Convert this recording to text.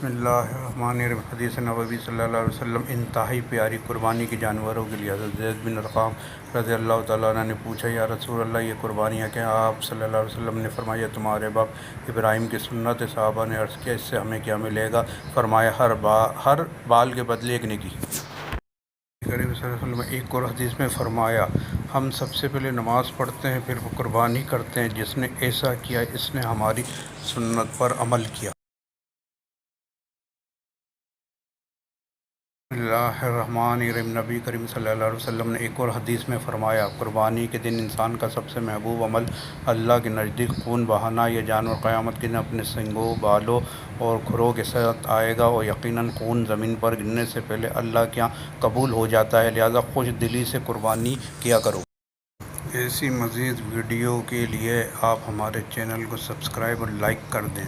بسم اللہ الرحمن الرحیم۔ حدیث نبوی صلی اللہ علیہ وسلم انتہائی پیاری قربانی کی جانوروں کے لیے حضرت زید بن ارقام رضی اللہ تعالیٰ عنہ نے پوچھا، یا رسول اللہ یہ قربانیاں کیا؟ آپ صلی اللہ علیہ وسلم نے فرمایا، تمہارے باپ ابراہیم کی سنت۔ صحابہ نے عرض کیا، اس سے ہمیں کیا ملے گا؟ فرمایا، ہر بال کے بدلے ایک نیکی۔ کریم صلی اللہ علیہ وسلم ایک اور حدیث میں فرمایا، ہم سب سے پہلے نماز پڑھتے ہیں، پھر وہ قربانی کرتے ہیں۔ جس نے ایسا کیا اس نے ہماری سنت پر عمل کیا۔ بسم اللہ الرحمن الرحیم۔ نبی کریم صلی اللہ علیہ وسلم نے ایک اور حدیث میں فرمایا، قربانی کے دن انسان کا سب سے محبوب عمل اللہ کے نزدیک خون بہانا۔ یہ جانور قیامت کے دن اپنے سنگوں، بالوں اور کھروں کے ساتھ آئے گا اور یقیناً خون زمین پر گرنے سے پہلے اللہ کے یہاں قبول ہو جاتا ہے، لہذا خوش دلی سے قربانی کیا کرو۔ ایسی مزید ویڈیو کے لیے آپ ہمارے چینل کو سبسکرائب اور لائک کر دیں۔